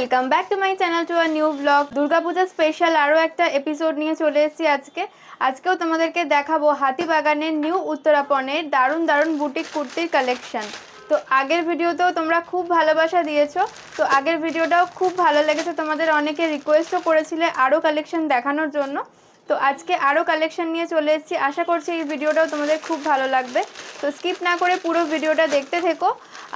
Welcome back to my channel to a new blog. Durga Puja special আরও একটা episode নিয়ে চলে এসেছি আজকেও তোমাদেরকে দেখাবো হাতিবাগানের নিউ উত্তরাপনের দারুণ দারুণ বুটিক কুর্তির কালেকশন। তো আগের ভিডিওতেও তোমরা খুব ভালোবাসা দিয়েছো, তো আগের ভিডিওটাও খুব ভালো লেগেছে, তোমাদের অনেকে রিকোয়েস্টও করেছিলে আরও কালেকশন দেখানোর জন্য। তো আজকে আরও কালেকশন নিয়ে চলে এসেছি, আশা করছি এই ভিডিওটাও তোমাদের খুব ভালো লাগবে। তো স্কিপ না করে পুরো ভিডিওটা দেখতে থেকো।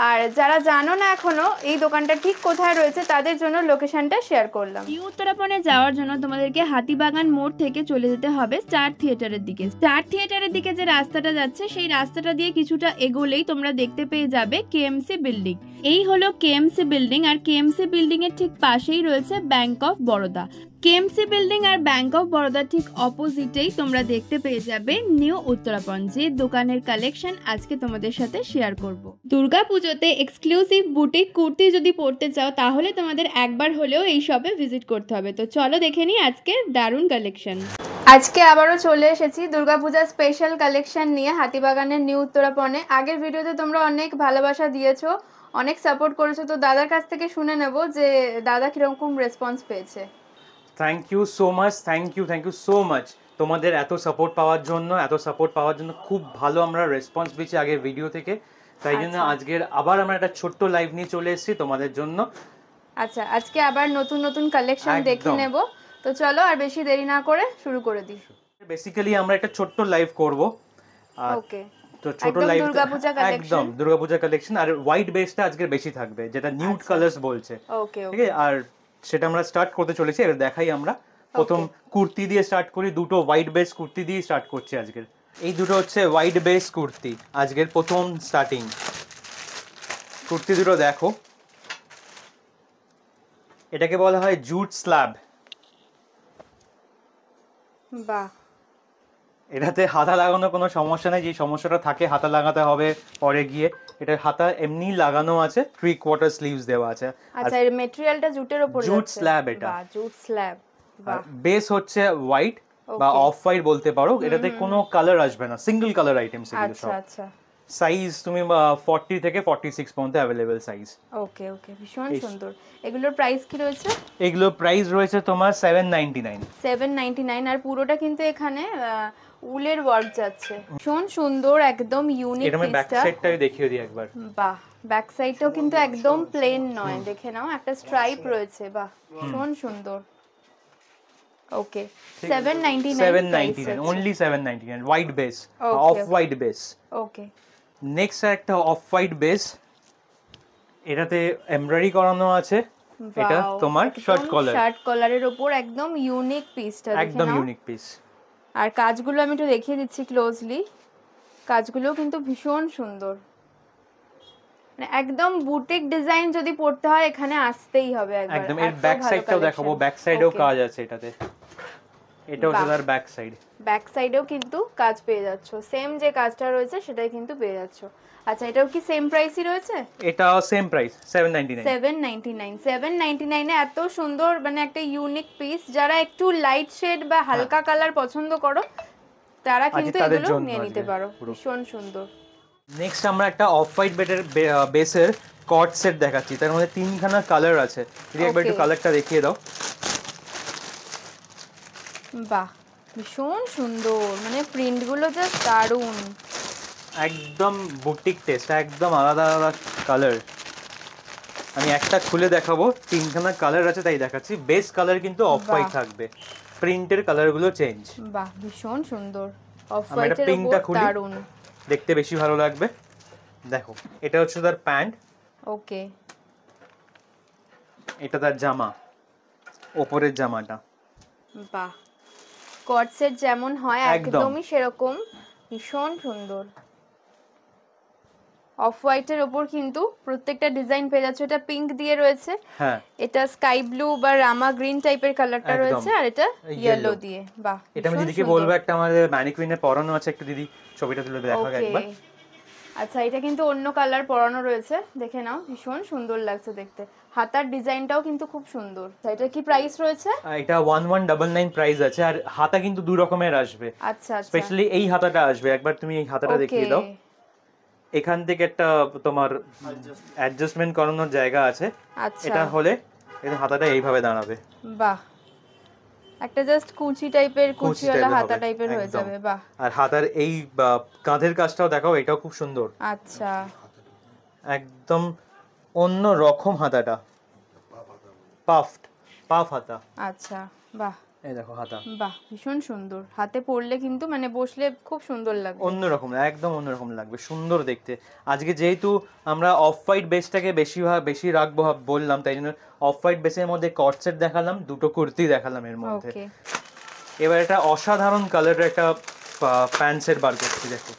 আর যারা জানো না এখনো এই দোকানটা ঠিক কোথায় রয়েছে তাদের জন্য লোকেশনটা শেয়ার করলাম। নিউ উত্তরাপনে যাওয়ার জন্য তোমাদেরকে হাতিবাগান মোড় থেকে চলে যেতে হবে স্টার থিয়েটারের দিকে। স্টার থিয়েটারের দিকে যে রাস্তাটা যাচ্ছে সেই রাস্তাটা দিয়ে কিছুটা এগোলেই তোমরা দেখতে পেয়ে যাবে কেএমসি বিল্ডিং। এই হলো কেএমসি বিল্ডিং, আর কেএমসি বিল্ডিং এর ঠিক পাশেই রয়েছে bank of Baroda. KMC building আর ব্যাংক অফ বরোদা ঠিক অপোজিটেই তোমরা দেখতে পেয়ে যাবে নিউ উত্তরাপন, যে দোকানের কালেকশন আজকে তোমাদের সাথে শেয়ার করব। দুর্গাপুজোতে এক্সক্লুসিভ বুটিক কুর্তি যদি পরতে চাও তাহলে তোমাদের একবার হলেও এই শপে ভিজিট করতে হবে। তো চলো দেখে নিই আজকের দারুণ কালেকশন। আজকে আবারও চলে এসেছি দুর্গাপূজা স্পেশাল কালেকশন নিয়ে হাতিবাগানের নিউ উত্তরাপনে। আগের ভিডিওতে তোমরা অনেক ভালোবাসা দিয়েছো, অনেক সাপোর্ট করেছো, তো দাদার কাছ থেকে শুনে নেব যে দাদা কিরকম রেসপন্স পেয়েছে। Thank you so much, thank you so much তোমাদের এত সাপোর্ট পাওয়ার জন্য খুব ভালো আমরা রেসপন্স পেয়েছি আগের ভিডিও থেকে। তাই জন্য আজকের আবার আমরা একটা ছোট্ট লাইভ নিয়ে চলে এসেছি তোমাদের জন্য। আচ্ছা, আজকে আবার নতুন নতুন কালেকশন দেখে নেব, তো চলো আর বেশি দেরি না করে শুরু করে দিই। বেসিক্যালি আমরা একটা ছোট্ট লাইভ করব। ওকে, তো ছোট লাইভ একদম দুর্গাপূজা কালেকশন, আর হোয়াইট বেসটা আজকে বেশি থাকবে, যেটা নিউড কালারস বলছে। ওকে ঠিক আছে, আর সেটা আমরা স্টার্ট করতে চলেছি। এবার দেখাই, আমরা প্রথম কুর্তি দিয়ে স্টার্ট করি। দুটো হোয়াইট বেস কুর্তি দিয়ে স্টার্ট করছি আজকের। এই দুটো হচ্ছে হোয়াইট বেস কুর্তি, আজকের প্রথম স্টার্টিং কুর্তি দুটো দেখো। এটাকে বলা হয় জুট স্ল্যাব। বাহ, এটাতে হাতা লাগানোর কোনো সমস্যা নেই, যে সমস্যাটা থাকে হাতা লাগাতে হবে পরে গিয়ে। এটা হাতা এমনি লাগানো আছে, 3/4 স্লিভস দেওয়া আছে। আচ্ছা, এর ম্যাটেরিয়ালটা জুটের উপরে জুট স্ল্যাব, এটা বাহ জুট স্ল্যাব। বাহ, বেস হচ্ছে হোয়াইট বা অফ হোয়াইট বলতে পারো। এটাতে কোনো কালার আসবে না, সিঙ্গেল কালার আইটেমস এগুলো সব। আচ্ছা আচ্ছা, সাইজ তুমি 40 থেকে 46 পর্যন্ত अवेलेबल সাইজ। ওকে ওকে, ভীষণ সুন্দর। এগুলোর প্রাইস কি রয়েছে? এগুলোর প্রাইস রয়েছে তোমার 799। আর পুরোটা কিন্তু এখানে উলের ওয়ার্ক যাচ্ছে, ভীষণ সুন্দর, একদম ইউনিক পিসটা। এটা ব্যাক সাইডটাই দেখিয়ে দিই একবার। বাহ, ব্যাক সাইডটাও কিন্তু একদম প্লেন নয়, দেখে নাও একটা স্ট্রাইপ রয়েছে। বাহ, ভীষণ সুন্দর। Okay, 799 only 799 white base, off white base. Okay, next একটা অফ হোয়াইট বেস, এটাতে এমব্রয়ডারি করানো আছে। এটা তোমার শার্ট কলারের উপর একদম ইউনিক পিসটা, একদম ইউনিক পিস। আর কাজগুলো আমি একটু দেখিয়ে দিচ্ছি ক্লোজলি, কাজগুলো কিন্তু ভীষণ সুন্দর, মানে একদম বুটিক ডিজাইন যদি পড়তে হয় এখানে আসতেই হবে একবার। একদম। এর ব্যাক সাইডটাও দেখাবো, ব্যাক সাইডেও কাজ আছে এটাতে। এটাও তার ব্যাক সাইড, ব্যাক সাইডেও কিন্তু কাজ পেয়ে যাচ্ছো, সেম যে কাজটা রয়েছে সেটাই কিন্তু পেয়ে যাচ্ছো। আচ্ছা, এটাও কি সেম প্রাইসই রয়েছে? এটাও সেম প্রাইস 799 এ এত সুন্দর, মানে একটা ইউনিক পিস। যারা একটু লাইট শেড বা হালকা কালার পছন্দ করো তারা কিন্তু এগুলো নিয়ে নিতে পারো, ভীষণ সুন্দর। নেক্সট আমরা একটা অফ হোয়াইট বেসের কট সেট দেখাচ্ছি। তার মধ্যে তিনখানা কালার আছে, যদি একবার একটু কালারটা দেখিয়ে দাও। বাহ, ভীষণ সুন্দর, মানে প্রিন্টগুলো জাস্ট দারুণ, একদম বুটিক টেস্ট, একদম আলাদা আলাদা কালার। আমি একটা খুলে দেখাবো, তিনখানা কালার আছে তাই দেখাচ্ছি। বেস কালার কিন্তু অফ হোয়াইট থাকবে, প্রিন্টের কালারগুলো চেঞ্জ। বাহ, ভীষণ সুন্দর। অফ হোয়াইটের উপর দারুণ, দেখতে বেশি ভালো লাগবে। দেখো, এটা হচ্ছে তার প্যান্ট। ওকে, এটা তার জামা, ওপরের জামাটা। বাহ, কট সেট যেমন হয় একদমই সেরকম, ভীষণ সুন্দর। অফ হোয়াইটের উপর কিন্তু প্রত্যেকটা ডিজাইন পেয়ে যাচ্ছে। এটা পিঙ্ক দিয়ে রয়েছে, হ্যাঁ, এটা স্কাই ব্লু বা রামা গ্রিন টাইপের কালারটা রয়েছে, আর এটা ইয়েলো দিয়ে। বাহ, এটা আমি দিদিকে বলবো, একটা আমাদের ম্যানিকুইনে পরানো আছে, একটু দিদি ছবিটা তুলে দেখাও একবার। আচ্ছা, এটা কিন্তু অন্য কালার পরানো রয়েছে, দেখে নাও, ভীষণ সুন্দর লাগছে দেখতে। হাতার ডিজাইনটাও কিন্তু খুব সুন্দর। এটা কি প্রাইস রয়েছে? এটা 1199 প্রাইস আছে, আর হাতা কিন্তু দুই রকমের আসবে। আচ্ছা, স্পেশালি এই হাতাটা আসবে, একবার তুমি এই হাতাটা দেখিয়ে দাও। এখান থেকে একটা তোমার অ্যাডজাস্টমেন্ট করানোর জায়গা আছে। এটা হলে এই হাতাটা এইভাবে দাঁড়াবে। বাহ, একটা জাস্ট কুচি টাইপের, কুচিওয়ালা type-এর হাতা হবে, টাইপের হয়ে একদম। যাবে। বাহ, আর হাতার এই কাঁধের কাজটাও দেখাও, এটাও খুব সুন্দর, আচ্ছা একদম অন্য রকম হাতাটা, পাফ হাতা। আচ্ছা, বাহ, এই দেখো হাতা, বাহ, ভীষণ সুন্দর। হাতে পরলে কিন্তু মানে বসলে খুব সুন্দর লাগবে। অন্যরকম, একদম অন্যরকম লাগবে, সুন্দর দেখতে। আজকে যেহেতু আমরা অফ হোয়াইট বেসটাকে বেশি রাখবো বললাম, তাই জন্য অফ হোয়াইট বেসের মধ্যে কট সেট দেখালাম, দুটো কুর্তি দেখালাম এর মধ্যে। ওকে, এবার একটা অসাধারণ কালারের একটা প্যান্ট সেট বার করছি, দেখো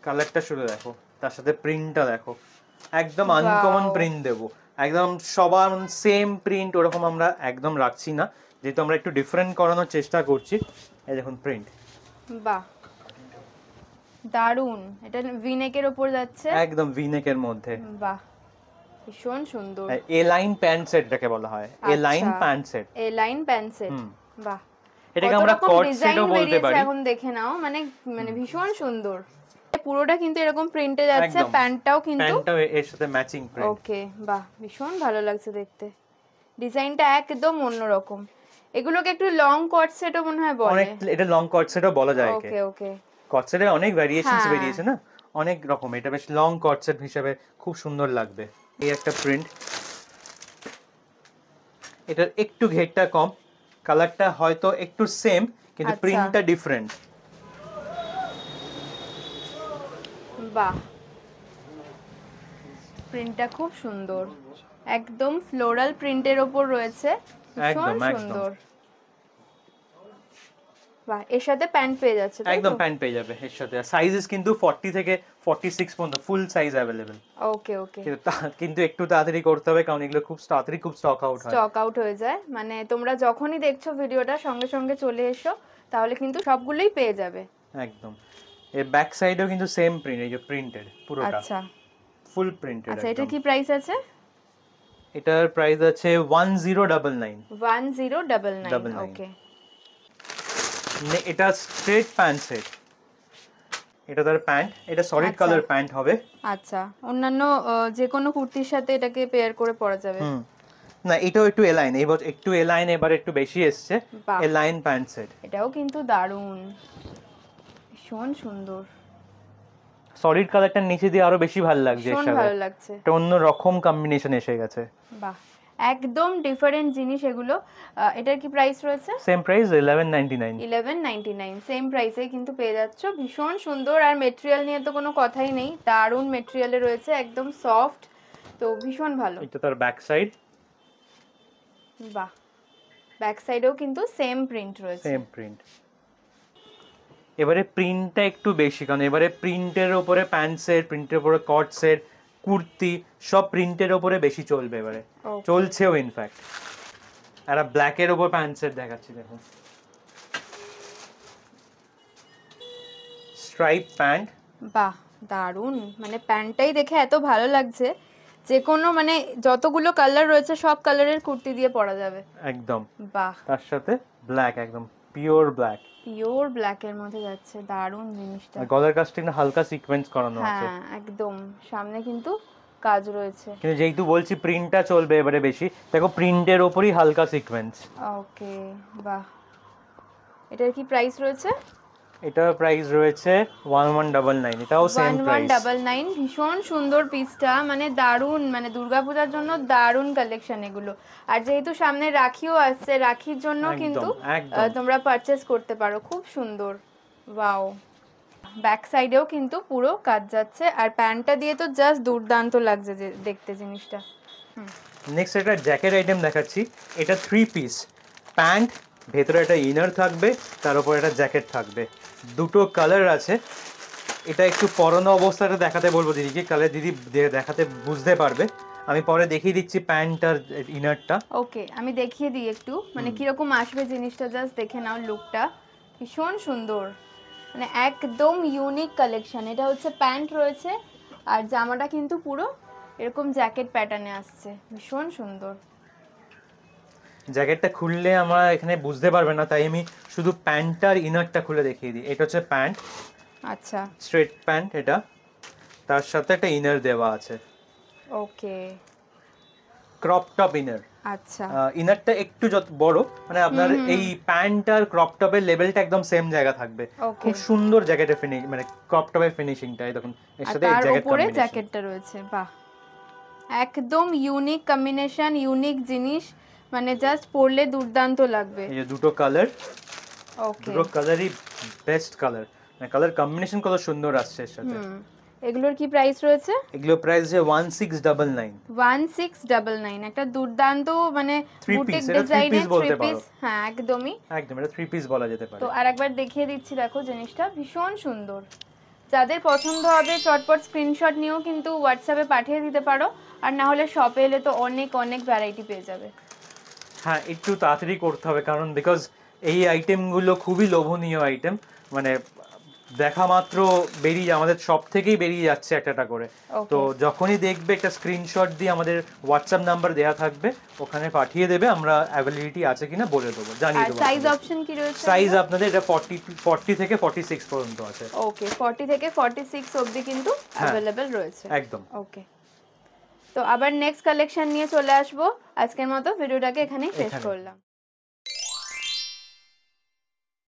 কালারটা শুরু দেখো, তার সাথে প্রিন্টটা দেখো, একদম আনকমন প্রিন্ট দেবো, একদম সবার সেম প্রিন্ট ওরকম আমরা একদম রাখছি না, যেহেতু আমরা একটু ডিফারেন্ট করানোর চেষ্টা করছি। এই দেখুন প্রিন্ট, বাহ, দারুন। এটা ভিনেকের উপর যাচ্ছে, একদম ভিনেকের মধ্যে। বাহ, ভীষণ সুন্দর। এ লাইন প্যান্ট সেট যাকে বলা হয়, এ লাইন প্যান্ট সেট, এ লাইন প্যান্ট সেট। বাহ, এটাকে আমরা কট সেটও বলতে পারি। এখন দেখে নাও, মানে মানে ভীষণ সুন্দর। পুরোটা কিন্তু এরকম প্রিন্টে যাচ্ছে, একদম। প্যান্টটাও কিন্তু প্যান্টটাও এর সাথে ম্যাচিং প্রিন্ট। ওকে, বাহ, ভীষণ ভালো লাগছে দেখতে। ডিজাইনটা একদম অন্যরকম। এগুলোকে একটু লং কট সেটও মনে হয় বলে। অনেক, এটা লং কট সেটও বলা যায় একে। ওকে ওকে, কট সেটের অনেক ভ্যারিয়েশনস হ্যাঁ। বেরিয়েছে না, অনেক রকম। এটা বেশ লং কট সেট হিসেবে খুব সুন্দর লাগবে। এই একটা প্রিন্ট, এটার একটু ঘেরটা কম, কালারটা হয়তো একটু সেম, কিন্তু আচ্ছা। প্রিন্টটা ডিফারেন্ট। বাহ, প্রিন্টটা খুব সুন্দর, একদম ফ্লোরাল প্রিন্টের ওপর রয়েছে, ভীষণ একদম, সুন্দর। বাহ, এর সাথে প্যান্ট পেয়ে যাচ্ছে, তাই তো? একদম প্যান্ট পেয়ে যাবে এর সাথে। সাইজেস কিন্তু 40 থেকে 46 পর্যন্ত ফুল সাইজ अवेलेबल। ওকে ওকে, কিন্তু একটু তাড়াতাড়ি করতে হবে, কারণ এগুলো খুব তাড়াতাড়ি খুব স্টক আউট হয়। স্টক আউট হয়ে যায়, মানে তোমরা যখনই দেখছো ভিডিওটা সঙ্গে সঙ্গে চলে এসো, তাহলে কিন্তু সবগুলোই পেয়ে যাবে। একদম। এর ব্যাক সাইডেও কিন্তু সেম প্রিন্ট, এই যে প্রিন্টেড পুরোটা, আচ্ছা ফুল প্রিন্টেড। আচ্ছা, এটা কি প্রাইস আছে? এটার প্রাইস আছে 1099। 1099, ওকে। এটা স্ট্রেট প্যান্ট সেট, এটা তার প্যান্ট, এটা সলিড আচ্ছা। কালার প্যান্ট হবে। আচ্ছা, অন্যান্য যে কোনো কুর্তির সাথে এটাকে পেয়ার করে পরা যাবে। না, এটাও একটু এলাইন, এবার একটু এলাইন এবার একটু বেশি এসছে, বাহ। Align pant set. এটাও কিন্তু দারুণ, ভীষণ সুন্দর, সলিড কালারটার নিচে দিয়ে আরো বেশি ভালো লাগছে, এর ভীষণ সাথে ভালো লাগছে। এটা অন্য রকম কম্বিনেশন এসে গেছে। বাহ, একদম ডিফারেন্ট জিনিস এগুলো। এটার কি প্রাইস রয়েছে? Same price 1199। 1199, সেম প্রাইসে কিন্তু পেয়ে যাচ্ছ। ভীষণ সুন্দর, আর মেটেরিয়াল নিয়ে তো কোনো কথাই নেই, দারুণ মেটেরিয়ালে রয়েছে, একদম সফট, তো ভীষণ ভালো। এটা তার ব্যাক সাইড, বাহ, ব্যাক সাইডেও কিন্তু সেম প্রিন্ট রয়েছে। Same print. এবারে প্রিন্টটা একটু বেশি, কারণ এবারে প্রিন্টের উপরে প্যান্ট সেট, প্রিন্টের উপরে কট সেট, কুর্তি সব প্রিন্টের উপরে বেশি চলবে এবারে, Okay. চলছেও ইনফ্যাক্ট। একটা ব্ল্যাকের উপর প্যান্ট সেট দেখাচ্ছি, দেখুন স্ট্রাইপ প্যান্ট। বাহ, দারুণ, মানে প্যান্টটাই দেখে এত ভালো লাগছে, যে কোনো মানে যতগুলো কালার রয়েছে সব কালারের কুর্তি দিয়ে পরা যাবে একদম, বাহ, তার সাথে ব্ল্যাক, একদম পিওর ব্ল্যাক, পিওর ব্ল্যাকের মধ্যে যাচ্ছে, দারুণ জিনিসটা। গলার কাজটা একটু হালকা সিকোয়েন্স করানো আছে, হ্যাঁ একদম, সামনে কিন্তু কাজ রয়েছে। কিন্তু যেহেতু বলছি প্রিন্টটা চলবে এবারে বেশি, দেখো প্রিন্টের ওপরই হালকা সিকোয়েন্স। ওকে, বাহ, এটার কি প্রাইস রয়েছে? এটার প্রাইস রয়েছে 1199, এটাও সেম প্রাইস। 1199, ভীষণ সুন্দর পিসটা, মানে দারুণ, মানে দুর্গাপূজার জন্য দারুণ কালেকশন এগুলো। আর যেহেতু সামনে রাখিও আসছে, রাখির জন্য একদম, কিন্তু একদম। তোমরা পারচেজ করতে পারো, খুব সুন্দর। ওয়াও, ব্যাক সাইডেও কিন্তু পুরো কাজ যাচ্ছে, আর প্যান্টটা দিয়ে তো জাস্ট দুর্দান্ত লাগছে যে দেখতে জিনিসটা। নেক্সট একটা জ্যাকেট আইটেম দেখাচ্ছি, এটা 3 পিস প্যান্ট, ভেতরে একটা ইনার থাকবে, তার উপর একটা জ্যাকেট থাকবে, দুটো কালার আছে। এটা একটু পরানো অবস্থাটা দেখাতে বলবো দিদিকে, কালার দিদি দেখাতে বুঝতে পারবে। আমি পরে দেখিয়ে দিচ্ছি প্যান্ট আর ইনারটা। ওকে, আমি দেখিয়ে দিই একটু, মানে কিরকম আসবে জিনিসটা, জাস্ট দেখে নাও লুকটা, ভীষণ সুন্দর, মানে একদম ইউনিক কালেকশন। এটা হচ্ছে প্যান্ট রয়েছে, আর জামাটা কিন্তু পুরো এরকম জ্যাকেট প্যাটার্নে আসছে, ভীষণ সুন্দর। জ্যাকেটটা খুললে আমরা এখানে বুঝতে পারবে না, তাই আমি শুধু প্যান্টটা আর ইনারটা খুলে দেখিয়ে দিই। এটা হচ্ছে প্যান্ট, আচ্ছা স্ট্রেট প্যান্ট, এটা তার সাথে একটা ইনার দেওয়া আছে। ওকে, ক্রপ টপ ইনার। আচ্ছা, ইনারটা একটু যত বড়, মানে আপনার এই প্যান্ট আর ক্রপ টপের লেভেলটা একদম সেম জায়গা থাকবে। Okay. খুব সুন্দর জ্যাকেটের ফিনিশ, মানে ক্রপ টপের ফিনিশিংটা দেখুন এর আর সাথে তার জ্যাকেট উপরে কম্বিনেশন। জ্যাকেটটা রয়েছে, বাহ একদম ইউনিক কম্বিনেশন, ইউনিক জিনিস, মানে জাস্ট পরলে দুর্দান্ত লাগবে। এই যে দুটো কালার, ওকে, দুটো কালারই বেস্ট কালার, মানে কালার কম্বিনেশন কত সুন্দর আসছে এর সাথে। এগুলোর কি প্রাইস রয়েছে? এগুলো প্রাইস যে 1699। 1699, একটা দুর্দান্ত মানে Three বুটিক piece, এটা three ডিজাইনের piece বলতে 3 পিস। পারো। হ্যাঁ একদমই। একদম এটা 3 পিস বলা যেতে পারে। তো আরেকবার দেখিয়ে দিচ্ছি, দেখো জিনিসটা ভীষণ সুন্দর। যাদের পছন্দ হবে চটপট স্ক্রিনশট নিয়েও কিন্তু হোয়াটসঅ্যাপে পাঠিয়ে দিতে পারো, আর না হলে শপে এলে তো অনেক অনেক ভ্যারাইটি পেয়ে যাবে। হ্যাঁ একটু তাড়াতাড়ি করতে হবে, কারণ বিকজ এই আইটেমগুলো খুবই লোভনীয় আইটেম, মানে দেখা মাত্র বেরিয়ে আমাদের শপ থেকেই বেরিয়ে যাচ্ছে একটা করে। তো যখনই দেখবে একটা স্ক্রিনশট দিয়ে আমাদের হোয়াটসঅ্যাপ নাম্বার দেওয়া থাকবে, ওখানে পাঠিয়ে দেবে, আমরা অ্যাভেলেবিলিটি আছে কিনা বলে দেবো, জানিয়ে আর দেবো। সাইজ অপশন কি রয়েছে? সাইজ আপনাদের এটা 40 থেকে 46 পর্যন্ত আছে। ওকে, 40 থেকে 46 অবধি কিন্তু অ্যাভেলেবেল রয়েছে। একদম। ওকে, তো আবার নেক্সট কালেকশন নিয়ে চলে আসবো। আজকের মতো ভিডিওটাকে এখানেই শেষ করলাম।